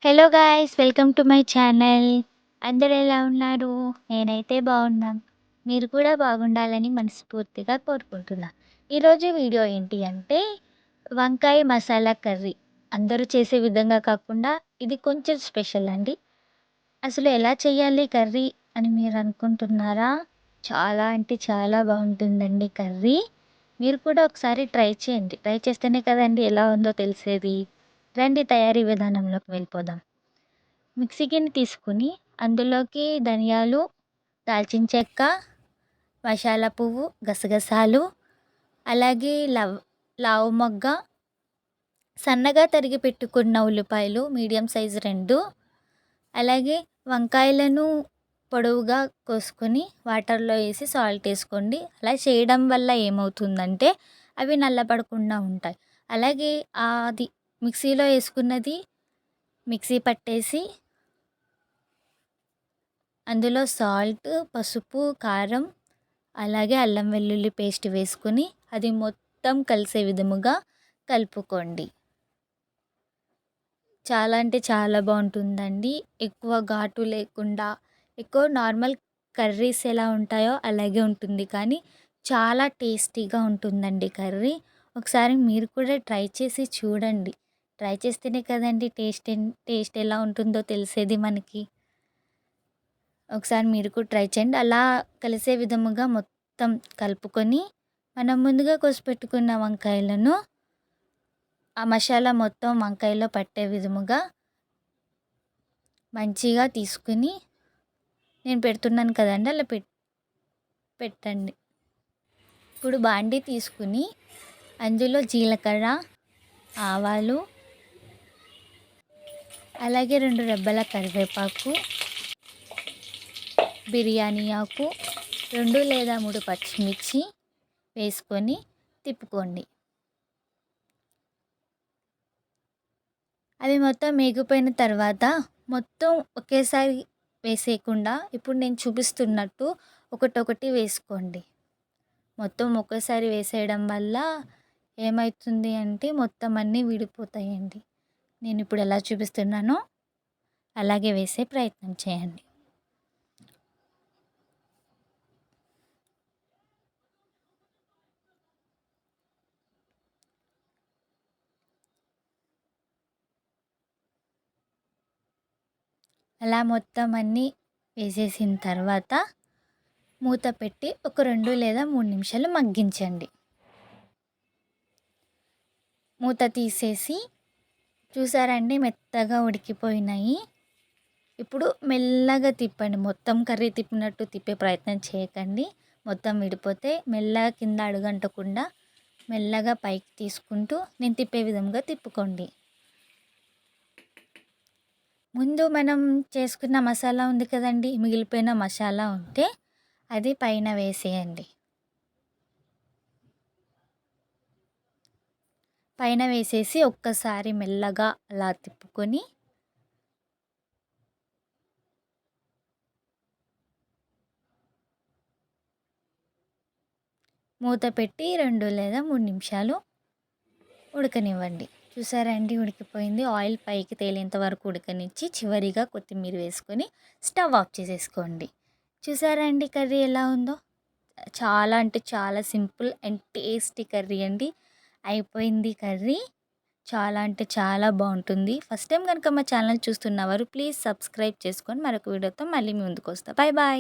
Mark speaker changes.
Speaker 1: Hello guys! Welcome to my channel. అందరూ ఎలా ఉన్నారు? నేనైతే బాగున్నాను. మీరు కూడా బాగుండాలని మనస్ఫూర్తిగా కోరుకుంటున్నా. ఈరోజు వీడియో ఏంటి అంటే వంకాయ మసాలా కర్రీ. అందరూ చేసే విధంగా కాకుండా ఇది కొంచెం స్పెషల్ అండి. అసలు ఎలా చేయాలి కర్రీ అని మీరు అనుకుంటున్నారా? చాలా అంటే చాలా బాగుంటుందండి కర్రీ. మీరు కూడా ఒకసారి ట్రై చేయండి. ట్రై చేస్తేనే కదండీ ఎలా ఉందో తెలిసేది. రండి తయారీ విధానంలోకి వెళ్ళిపోదాం. మిక్సీ గిన్నె తీసుకుని అందులోకి ధనియాలు, దాల్చిన చెక్క, మసాలా పువ్వు, గసగసాలు, అలాగే లావు మొగ్గ, సన్నగా తరిగి పెట్టుకున్న ఉల్లిపాయలు మీడియం సైజు 2, అలాగే వంకాయలను పొడవుగా కోసుకొని వాటర్లో వేసి సాల్ట్ వేసుకోండి. అలా చేయడం వల్ల ఏమవుతుందంటే అవి నల్లపడకుండా ఉంటాయి. అలాగే అది మిక్సీలో వేసుకున్నది మిక్సీ పట్టేసి అందులో సాల్ట్, పసుపు, కారం, అలాగే అల్లం వెల్లుల్లి పేస్ట్ వేసుకొని అది మొత్తం కలిసే విధముగా కలుపుకోండి. చాలా అంటే చాలా బాగుంటుందండి. ఎక్కువ ఘాటు లేకుండా ఎక్కువ నార్మల్ కర్రీస్ ఎలా ఉంటాయో అలాగే ఉంటుంది, కానీ చాలా టేస్టీగా ఉంటుందండి కర్రీ. ఒకసారి మీరు కూడా ట్రై చేసి చూడండి. ట్రై చేస్తేనే కదండి టేస్ట్ ఎలా ఉంటుందో తెలిసేది మనకి. ఒకసారి మీరు కూడా ట్రై చేయండి. అలా కలిసే విధముగా మొత్తం కలుపుకొని మనం ముందుగా కోసిపెట్టుకున్న వంకాయలను ఆ మసాలా మొత్తం వంకాయలో పట్టే విధముగా మంచిగా తీసుకుని నేను పెడుతున్నాను కదండి అలా పెట్టండి. ఇప్పుడు బాండీ తీసుకుని అందులో జీలకర్ర, ఆవాలు, అలాగే 2 రెబ్బల కరివేపాకు, బిర్యానీ ఆకు, 2 లేదా 3 పచ్చిమిర్చి వేసుకొని తిప్పుకోండి. అవి మొత్తం వేగిపోయిన తర్వాత మొత్తం ఒకేసారి వేసేయకుండా ఇప్పుడు నేను చూపిస్తున్నట్టు ఒకటొకటి వేసుకోండి. మొత్తం ఒకేసారి వేసేయడం వల్ల ఏమవుతుంది అంటే మొత్తం అన్నీ విడిపోతాయండి. నేను ఇప్పుడు ఎలా చూపిస్తున్నానో అలాగే వేసే ప్రయత్నం చేయండి. అలా మొత్తం అన్నీ వేసేసిన తర్వాత మూత పెట్టి ఒక 2 లేదా 3 నిమిషాలు మగ్గించండి. మూత తీసేసి చూసారండి మెత్తగా ఉడికిపోయినాయి. ఇప్పుడు మెల్లగా తిప్పండి. మొత్తం కర్రీ తిప్పినట్టు తిప్పే ప్రయత్నం చేయకండి. మొత్తం విడిపోతే మెల్లగా కింద అడుగంటకుండా మెల్లగా పైకి తీసుకుంటూ నేను తిప్పే విధంగా తిప్పుకోండి. ముందు మనం చేసుకున్న మసాలా ఉంది కదండి, మిగిలిపోయిన మసాలా ఉంటే అది పైన వేసేయండి. పైన వేసేసి ఒక్కసారి మెల్లగా అలా తిప్పుకొని మూత పెట్టి 2 లేదా 3 నిమిషాలు ఉడకనివ్వండి. చూసారా అండి ఉడికిపోయింది. ఆయిల్ పైకి తేలేంత వరకు ఉడకనిచ్చి చివరిగా కొత్తిమీర వేసుకొని స్టవ్ ఆఫ్ చేసేసుకోండి. చూసారా అండి కర్రీ ఎలా ఉందో? చాలా అంటే చాలా సింపుల్ అండ్ టేస్టీ కర్రీ అండి. అయిపోయింది కర్రీ. చాలా అంటే చాలా బాగుంటుంది. ఫస్ట్ టైం కనుక మా ఛానల్ చూస్తున్నవారు ప్లీజ్ సబ్స్క్రైబ్ చేసుకొని మరొక వీడియోతో మళ్ళీ మీ ముందుకు వస్తా. Bye bye.